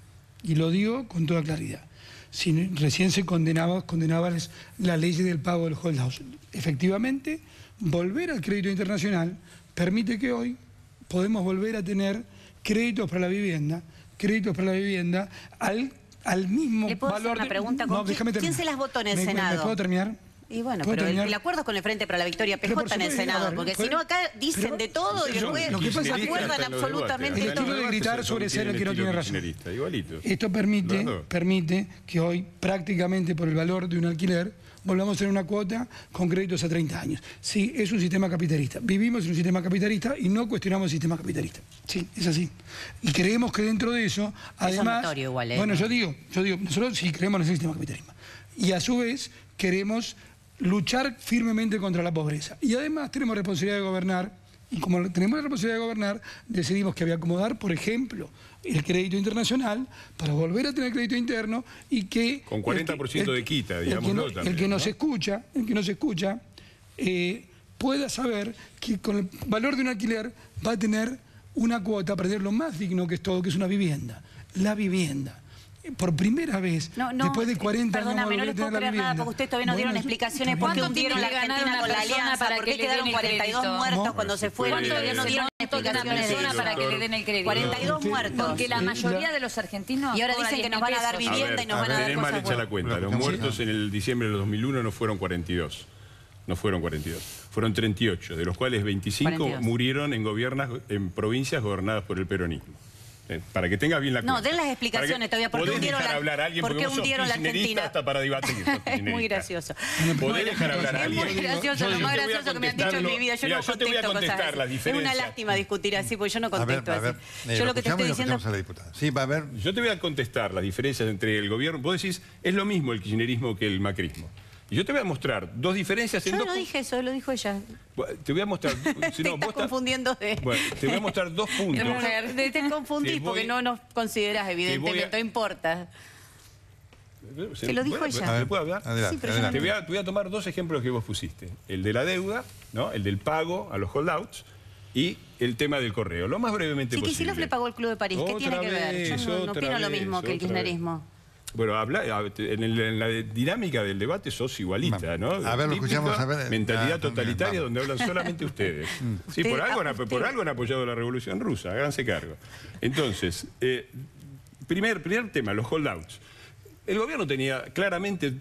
Y lo digo con toda claridad. Si recién se condenaba la ley del pago de los holdouts. Efectivamente, volver al crédito internacional permite que hoy podemos volver a tener créditos para la vivienda al mismo valor. ¿Le puedo hacer una pregunta? ¿Quién se las votó en el Senado? ¿Me puedo terminar? Y bueno, pero el acuerdo es con el Frente para la Victoria PJ en el Senado, porque si no acá dicen de todo y después se acuerdan absolutamente el de todo. estilo de gritar sobre ser el que no tiene razón. Esto permite que hoy prácticamente por el valor de un alquiler volvamos a tener una cuota con créditos a 30 años. Sí, es un sistema capitalista. Vivimos en un sistema capitalista y no cuestionamos el sistema capitalista. Sí, es así. Y creemos que dentro de eso, además... Es notorio igual, Bueno, yo digo, nosotros sí creemos en el sistema capitalismo. Y a su vez queremos luchar firmemente contra la pobreza. Y además tenemos responsabilidad de gobernar, y como tenemos la responsabilidad de gobernar, decidimos que había que acomodar, por ejemplo, el crédito internacional para volver a tener crédito interno y que... Con 40% de quita, digamos. El que nos escucha, pueda saber que con el valor de un alquiler va a tener una cuota para tener lo más digno que es todo, que es una vivienda. La vivienda. Por primera vez, después de 40 años... Perdóname, no les puedo creer nada porque ustedes todavía no dieron explicaciones por qué hundieron la Argentina con la Alianza, por qué quedaron 42 muertos cuando se fueron, todavía no dieron explicaciones de eso. Para que le den el crédito. 42 muertos. Porque la mayoría de los argentinos... Y ahora dicen que nos van a dar vivienda y nos van a dar tenés mal cosas hecha la cuenta. Los muertos en el diciembre del 2001 no fueron 42. No fueron 42. Fueron 38, de los cuales 25 murieron en provincias gobernadas por el peronismo. Para que tengas bien la cuenta. No, den las explicaciones todavía. ¿Por qué hundieron la Argentina? Hasta para debatir. Es muy gracioso. ¿Podés dejar hablar a alguien? Es muy gracioso, lo más gracioso que me han dicho en mi vida. Yo no contesto cosas así. Es una lástima discutir así, porque yo no contesto así. Yo lo que te estoy diciendo... Sí, va a ver. Yo te voy a contestar las diferencias entre el gobierno. Vos decís, es lo mismo el kirchnerismo que el macrismo. Y yo te voy a mostrar dos diferencias en Yo no dije eso, lo dijo ella. Te voy a mostrar... Si no, te estás confundiendo de... Bueno, te voy a mostrar dos puntos. Te confundís porque no nos considerás, evidentemente, no importa. Se lo dijo ella. ¿Me puedo hablar? Sí, pero te voy a tomar dos ejemplos que vos pusiste. El de la deuda, ¿no? El del pago a los holdouts y el tema del correo. Lo más brevemente posible. Sí, Kicillof le pagó el Club de París. ¿Qué tiene que ver? Yo no opino lo mismo que el kirchnerismo. Bueno, en la dinámica del debate sos igualita, ¿no? A ver, lo escuchamos. A ver, mentalidad totalitaria donde hablan solamente ustedes. Sí, por algo han apoyado la Revolución Rusa, háganse cargo. Entonces, primer tema, los holdouts. El gobierno tenía claramente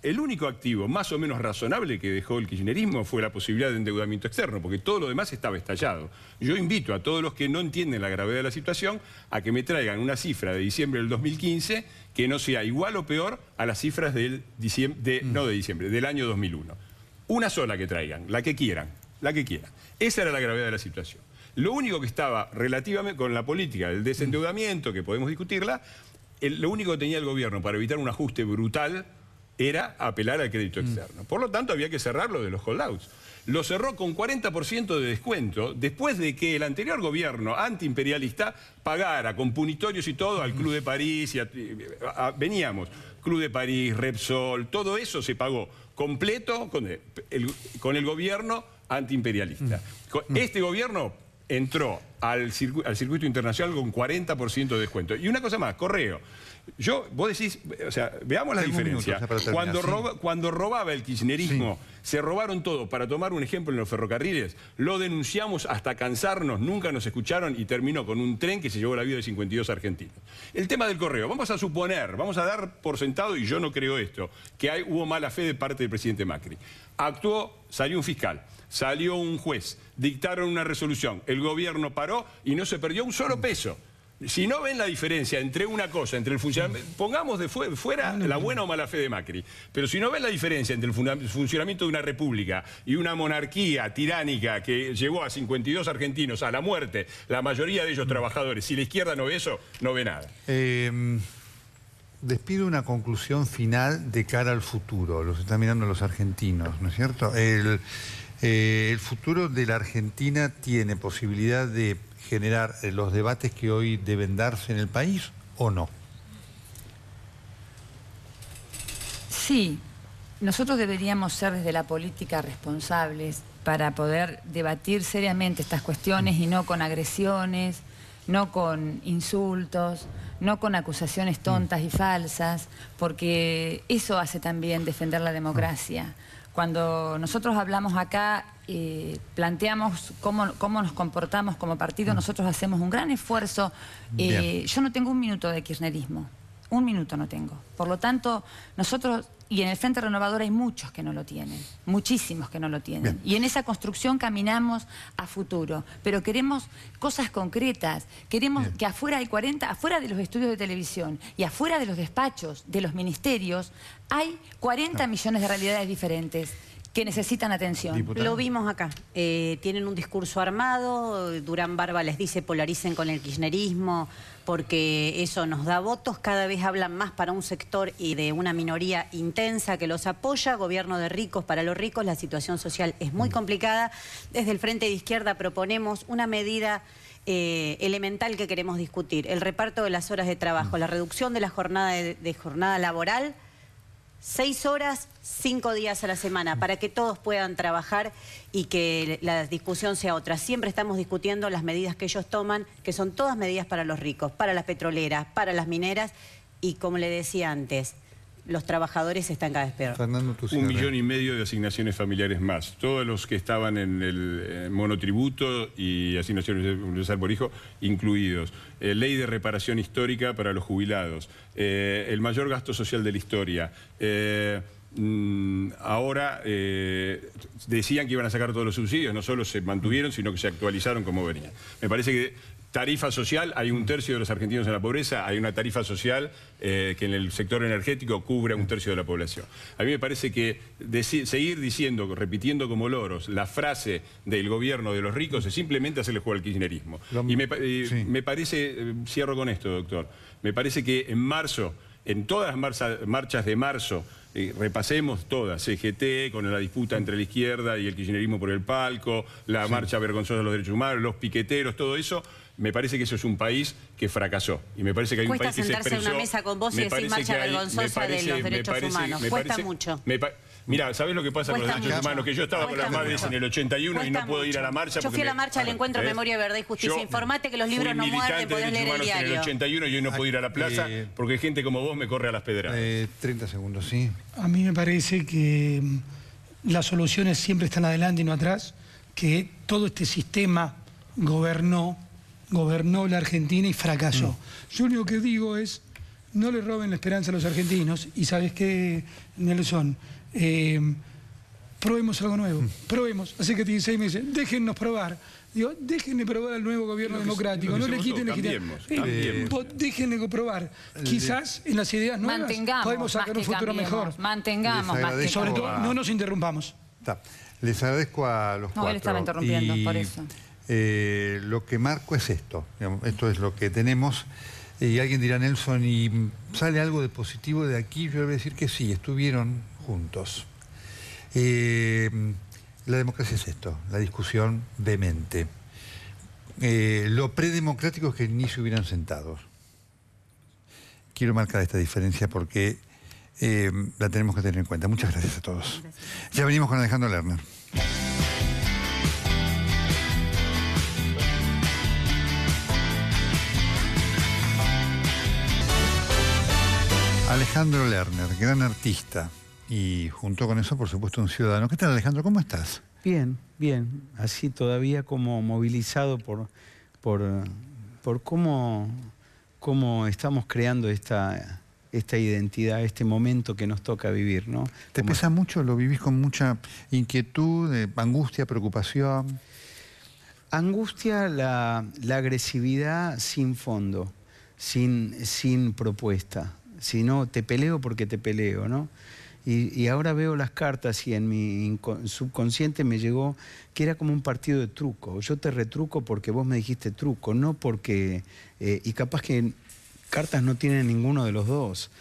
el único activo más o menos razonable que dejó el kirchnerismo fue la posibilidad de endeudamiento externo, porque todo lo demás estaba estallado. Yo invito a todos los que no entienden la gravedad de la situación a que me traigan una cifra de diciembre del 2015 que no sea igual o peor a las cifras del año 2001. Una sola que traigan, la que quieran, la que quieran. Esa era la gravedad de la situación. Lo único que estaba relativamente con la política del desendeudamiento, que podemos discutirla, lo único que tenía el gobierno para evitar un ajuste brutal era apelar al crédito externo. Por lo tanto, había que cerrarlo de los holdouts. Lo cerró con 40% de descuento después de que el anterior gobierno antiimperialista pagara con punitorios y todo al Club de París. Veníamos, Club de París, Repsol, todo eso se pagó completo con el gobierno antiimperialista. Este gobierno entró al circuito internacional con 40% de descuento. Y una cosa más, Correo. Vos decís, o sea, veamos la diferencia. Cuando robaba el kirchnerismo, se robaron todo. Para tomar un ejemplo en los ferrocarriles, lo denunciamos hasta cansarnos, nunca nos escucharon y terminó con un tren que se llevó la vida de 52 argentinos. El tema del Correo, vamos a suponer, vamos a dar por sentado, y yo no creo esto, que hubo mala fe de parte del presidente Macri. Salió un fiscal, salió un juez, dictaron una resolución, el gobierno paró y no se perdió un solo peso. Si no ven la diferencia entre una cosa, entre el funcionamiento, pongamos de fuera la buena o mala fe de Macri, pero si no ven la diferencia entre el funcionamiento de una república y una monarquía tiránica que llevó a 52 argentinos a la muerte, la mayoría de ellos trabajadores, si la izquierda no ve eso, no ve nada. Les pido una conclusión final de cara al futuro. Los están mirando los argentinos, ¿no es cierto? El futuro de la Argentina tiene posibilidad de generar los debates que hoy deben darse en el país, ¿o no? Sí, nosotros deberíamos ser desde la política responsables para poder debatir seriamente estas cuestiones y no con agresiones, no con insultos, no con acusaciones tontas y falsas, porque eso hace también defender la democracia. Cuando nosotros hablamos acá, planteamos cómo nos comportamos como partido, nosotros hacemos un gran esfuerzo. Yo no tengo un minuto de kirchnerismo, un minuto no tengo. Por lo tanto, nosotros, y en el Frente Renovador hay muchos que no lo tienen, muchísimos que no lo tienen. Y en esa construcción caminamos a futuro, pero queremos cosas concretas, queremos que afuera hay 40, afuera de los estudios de televisión y afuera de los despachos, de los ministerios, hay 40 millones de realidades diferentes que necesitan atención. Diputada. Lo vimos acá. Tienen un discurso armado, Durán Barba les dice polaricen con el kirchnerismo porque eso nos da votos, cada vez hablan más para un sector y de una minoría intensa que los apoya, gobierno de ricos para los ricos, la situación social es muy complicada. Desde el Frente de Izquierda proponemos una medida elemental que queremos discutir, el reparto de las horas de trabajo, la reducción de la jornada de jornada laboral, 6 horas, 5 días a la semana, para que todos puedan trabajar y que la discusión sea otra. Siempre estamos discutiendo las medidas que ellos toman, que son todas medidas para los ricos, para las petroleras, para las mineras, y como le decía antes, los trabajadores están cada vez peor. Fernando, 1,5 millones de asignaciones familiares más. Todos los que estaban en el monotributo y asignaciones universal por hijo incluidos. Ley de reparación histórica para los jubilados. El mayor gasto social de la historia. Ahora decían que iban a sacar todos los subsidios, no solo se mantuvieron, sino que se actualizaron como venían. Me parece que tarifa social, hay 1/3 de los argentinos en la pobreza, hay una tarifa social que en el sector energético cubre a 1/3 de la población. A mí me parece que seguir diciendo, repitiendo como loros, la frase del gobierno de los ricos es simplemente hacerle juego al kirchnerismo. Me parece, cierro con esto, doctor, me parece que en marzo, en todas las marchas de marzo, repasemos todas, CGT, con la disputa entre la izquierda y el kirchnerismo por el palco, la marcha vergonzosa de los derechos humanos, los piqueteros, todo eso, me parece que eso es un país que fracasó. Y me parece que hay un país que se expresó. Cuesta sentarse en una mesa con vos y decir marcha vergonzosa de los derechos humanos. Cuesta mucho. Mira, ¿sabés lo que pasa con los derechos humanos? Que yo estaba con las madres en el 81 y no puedo ir a la marcha. Yo fui a la marcha del Encuentro Memoria, Verdad y Justicia. Informate que los libros no muerden, podés leer el diario. En el 81 y hoy no puedo ir a la plaza porque gente como vos me corre a las pedradas. 30 segundos, sí. A mí me parece que las soluciones siempre están adelante y no atrás, que todo este sistema gobernó la Argentina y fracasó. Yo lo único que digo es, no le roben la esperanza a los argentinos, y ¿sabes qué, Nelson? Probemos algo nuevo, probemos. Hace que 16 meses, déjennos probar. Digo, déjenle probar al nuevo gobierno democrático, no le quiten legitimidad. Déjenle probar. Quizás en las ideas nuevas podemos sacar un futuro mejor. Mantengamos más que sobre todo, no nos interrumpamos. Les agradezco a los cuatro. No, él estaba interrumpiendo, por eso. lo que marco es esto. Digamos, esto es lo que tenemos. Y alguien dirá, Nelson, ¿y sale algo de positivo de aquí? Yo voy a decir que sí, estuvieron juntos. La democracia es esto, la discusión vehemente. Lo predemocrático es que ni se hubieran sentado. Quiero marcar esta diferencia porque la tenemos que tener en cuenta. Muchas gracias a todos. Gracias. Ya venimos con Alejandro Lerner. Alejandro Lerner, gran artista y junto con eso, por supuesto, un ciudadano. ¿Qué tal, Alejandro? ¿Cómo estás? Bien, bien. Así todavía como movilizado por cómo estamos creando esta identidad, este momento que nos toca vivir, ¿no? ¿Te pesa mucho? ¿Lo vivís con mucha inquietud, angustia, preocupación? Angustia, la agresividad sin fondo, sin propuesta. Si no, te peleo porque te peleo, ¿no? Y ahora veo las cartas y en mi subconsciente me llegó que era como un partido de truco. Yo te retruco porque vos me dijiste truco, no porque... y capaz que cartas no tienen ninguno de los dos.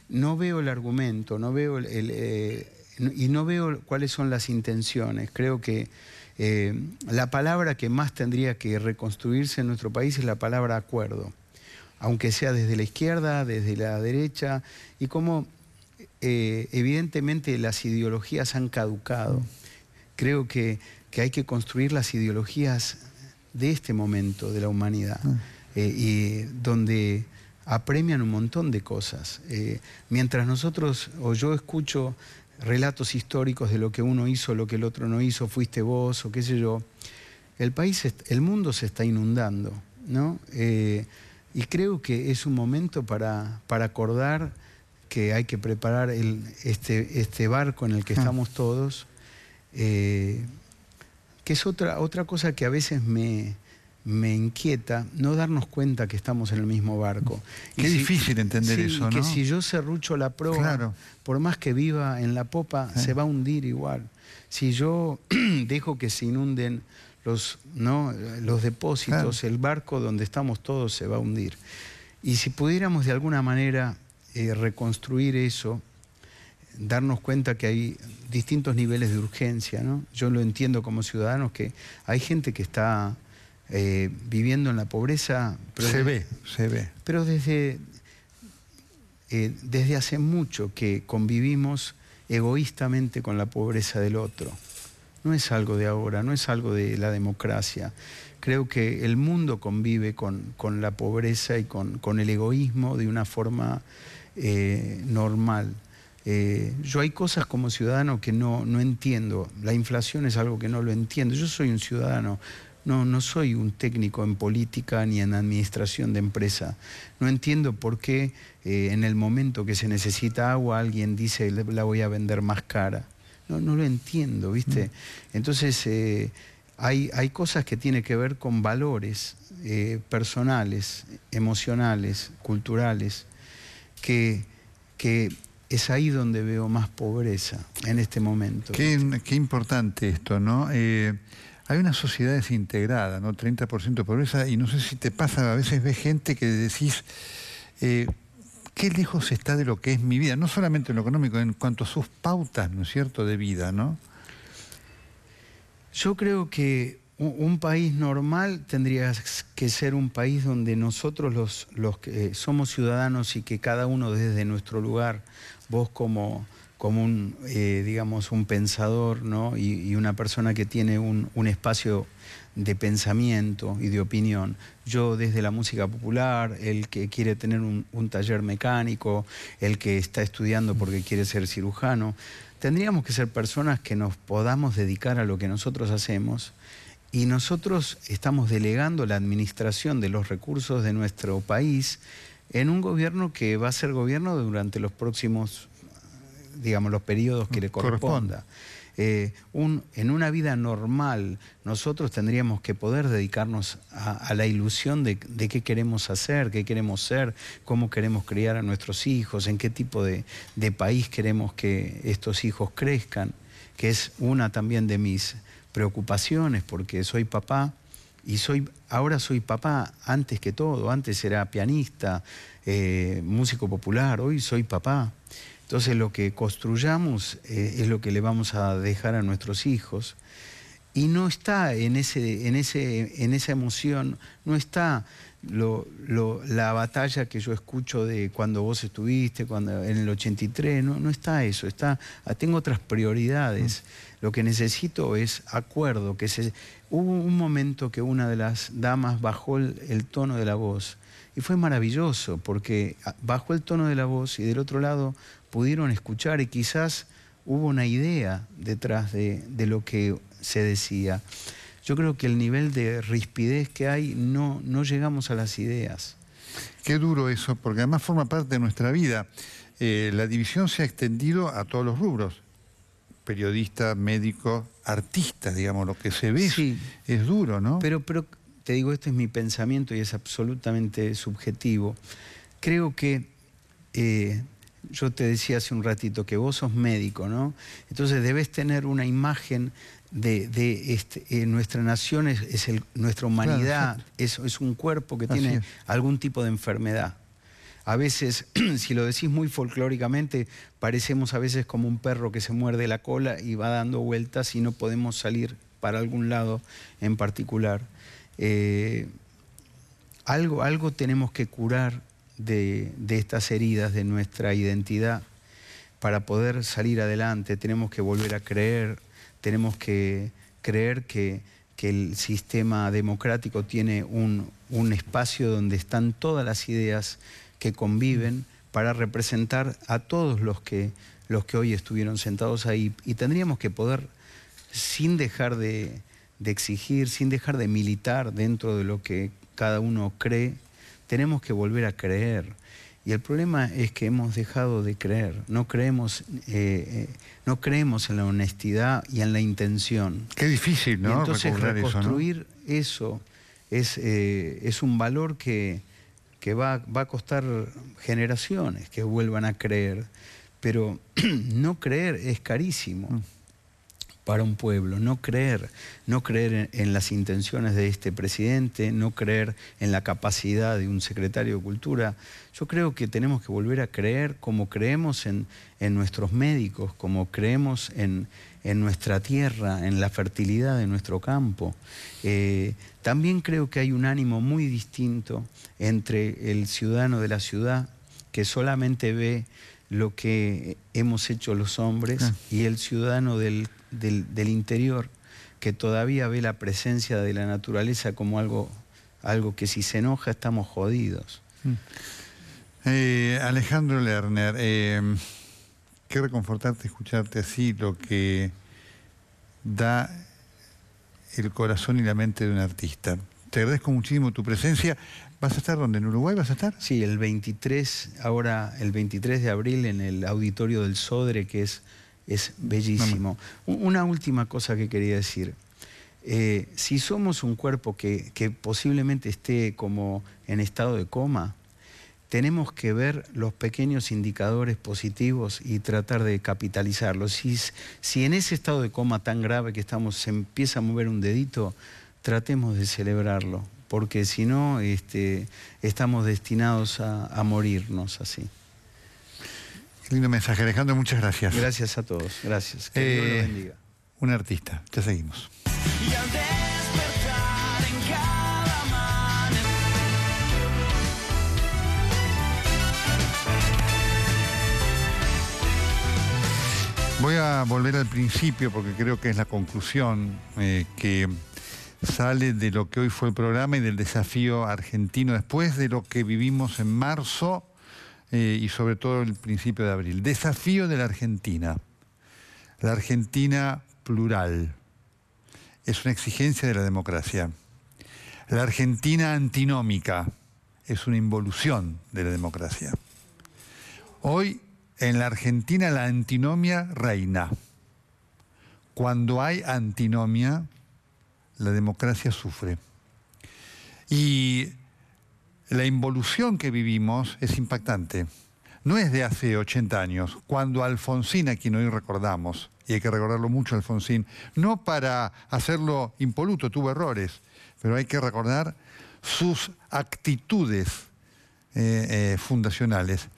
No veo el argumento, no veo y no veo cuáles son las intenciones. Creo que la palabra que más tendría que reconstruirse en nuestro país es la palabra acuerdo. Aunque sea desde la izquierda, desde la derecha, y como evidentemente las ideologías han caducado. Creo que hay que construir las ideologías de este momento de la humanidad, y donde apremian un montón de cosas. Mientras nosotros, o yo escucho relatos históricos de lo que uno hizo, lo que el otro no hizo, fuiste vos, o qué sé yo, el mundo se está inundando, ¿no? Y creo que es un momento para acordar que hay que preparar este barco en el que estamos todos, que es otra cosa que a veces me inquieta, no darnos cuenta que estamos en el mismo barco. Qué difícil entender eso, ¿no? Que si yo serrucho la proa, claro, por más que viva en la popa, se va a hundir igual. Si yo dejo que se inunden los depósitos, claro, el barco donde estamos todos se va a hundir. Y si pudiéramos de alguna manera reconstruir eso, darnos cuenta que hay distintos niveles de urgencia, ¿no? Yo lo entiendo como ciudadanos, que hay gente que está viviendo en la pobreza. Pero se ve. Pero desde hace mucho que convivimos egoístamente con la pobreza del otro. No es algo de ahora, no es algo de la democracia. Creo que el mundo convive con la pobreza y con el egoísmo de una forma normal. Yo hay cosas como ciudadano que no entiendo. La inflación es algo que no lo entiendo. Yo soy un ciudadano, no soy un técnico en política ni en administración de empresa. No entiendo por qué en el momento que se necesita agua alguien dice la voy a vender más cara. No lo entiendo, ¿viste? Entonces, hay cosas que tienen que ver con valores personales, emocionales, culturales, que es ahí donde veo más pobreza en este momento. Qué importante esto, ¿no? Hay una sociedad desintegrada, ¿no? 30% de pobreza, y no sé si te pasa, a veces ves gente que decís... qué lejos está de lo que es mi vida, no solamente en lo económico, en cuanto a sus pautas, ¿no es cierto?, de vida, ¿no? Yo creo que un país normal tendría que ser un país donde nosotros los que somos ciudadanos y que cada uno desde nuestro lugar, vos como un, digamos, un pensador, ¿no? y una persona que tiene un espacio de pensamiento y de opinión. Yo desde la música popular, el que quiere tener un taller mecánico, el que está estudiando porque quiere ser cirujano. Tendríamos que ser personas que nos podamos dedicar a lo que nosotros hacemos, y nosotros estamos delegando la administración de los recursos de nuestro país en un gobierno que va a ser gobierno durante los próximos, digamos, los periodos que le corresponda. En una vida normal, nosotros tendríamos que poder dedicarnos a la ilusión de qué queremos hacer, qué queremos ser, cómo queremos criar a nuestros hijos, en qué tipo de país queremos que estos hijos crezcan, que es una también de mis preocupaciones, porque soy papá y ahora soy papá antes que todo. Antes era pianista, músico popular, hoy soy papá. Entonces lo que construyamos es lo que le vamos a dejar a nuestros hijos. Y no está en esa emoción, no está la batalla que yo escucho de cuando vos estuviste, en el 83, no está eso, tengo otras prioridades. Lo que necesito es acuerdo, hubo un momento que una de las damas bajó el tono de la voz y fue maravilloso porque bajó el tono de la voz y del otro lado pudieron escuchar y quizás hubo una idea detrás de lo que se decía. Yo creo que el nivel de rispidez que hay, no llegamos a las ideas. Qué duro eso, porque además forma parte de nuestra vida. La división se ha extendido a todos los rubros. Periodistas, médicos, artistas, digamos, lo que se ve sí, es duro, ¿no? Pero te digo, este es mi pensamiento y es absolutamente subjetivo. Creo que... yo te decía hace un ratito que vos sos médico, ¿no? Entonces debes tener una imagen de nuestra nación, nuestra humanidad, claro, es un cuerpo que tiene algún tipo de enfermedad. A veces, si lo decís muy folclóricamente, parecemos a veces como un perro que se muerde la cola y va dando vueltas y no podemos salir para algún lado en particular. Algo tenemos que curar de estas heridas de nuestra identidad para poder salir adelante. Tenemos que volver a creer, tenemos que creer que el sistema democrático tiene un espacio donde están todas las ideas que conviven para representar a todos los que hoy estuvieron sentados ahí. Y tendríamos que poder, sin dejar de exigir, sin dejar de militar dentro de lo que cada uno cree, tenemos que volver a creer. Y el problema es que hemos dejado de creer. No creemos en la honestidad y en la intención. Qué difícil, ¿no? Y entonces reconstruir eso es un valor que va a costar generaciones que vuelvan a creer. Pero no creer es carísimo para un pueblo. No creer en las intenciones de este presidente, no creer en la capacidad de un secretario de Cultura. Yo creo que tenemos que volver a creer como creemos en nuestros médicos, como creemos en nuestra tierra, en la fertilidad de nuestro campo. También creo que hay un ánimo muy distinto entre el ciudadano de la ciudad, que solamente ve lo que hemos hecho los hombres, y el ciudadano del interior, que todavía ve la presencia de la naturaleza como algo que si se enoja estamos jodidos. Alejandro Lerner, qué reconfortarte escucharte así, lo que da el corazón y la mente de un artista. Te agradezco muchísimo tu presencia. ¿Vas a estar dónde? ¿En Uruguay vas a estar? Sí, el 23 de abril en el auditorio del Sodre, que es bellísimo. Una última cosa que quería decir. Si somos un cuerpo que posiblemente esté como en estado de coma, tenemos que ver los pequeños indicadores positivos y tratar de capitalizarlos. Si en ese estado de coma tan grave que estamos se empieza a mover un dedito, tratemos de celebrarlo, porque si no estamos destinados a morirnos así. Qué lindo mensaje, Alejandro, muchas gracias. Gracias a todos, gracias. Que Dios los bendiga. Un artista, ya seguimos. Y al despertar en cada amanecer. Voy a volver al principio porque creo que es la conclusión que sale de lo que hoy fue el programa y del desafío argentino después de lo que vivimos en marzo y sobre todo el principio de abril. Desafío de la Argentina plural. Es una exigencia de la democracia. La Argentina antinómica es una involución de la democracia. Hoy en la Argentina la antinomia reina. cuando hay antinomia, la democracia sufre. Y la involución que vivimos es impactante. No es de hace 80 años, cuando Alfonsín, a quien hoy recordamos, y hay que recordarlo mucho, Alfonsín, no para hacerlo impoluto, tuvo errores, pero hay que recordar sus actitudes fundacionales.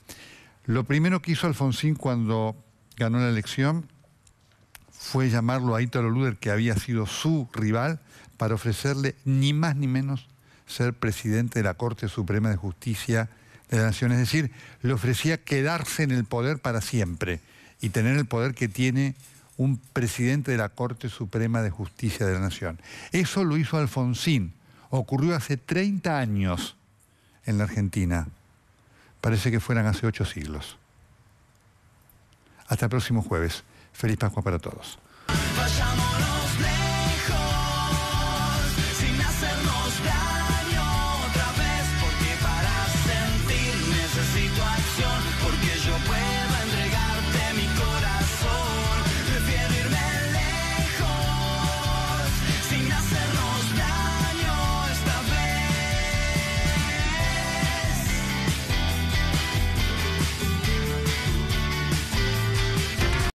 Lo primero que hizo Alfonsín cuando ganó la elección fue llamarlo a Ítalo Luder, que había sido su rival, para ofrecerle ni más ni menos ser presidente de la Corte Suprema de Justicia de la Nación. Es decir, le ofrecía quedarse en el poder para siempre y tener el poder que tiene un presidente de la Corte Suprema de Justicia de la Nación. Eso lo hizo Alfonsín. Ocurrió hace 30 años en la Argentina. Parece que fueran hace 8 siglos. Hasta el próximo jueves. Feliz Pascua para todos. Vayámonos lejos.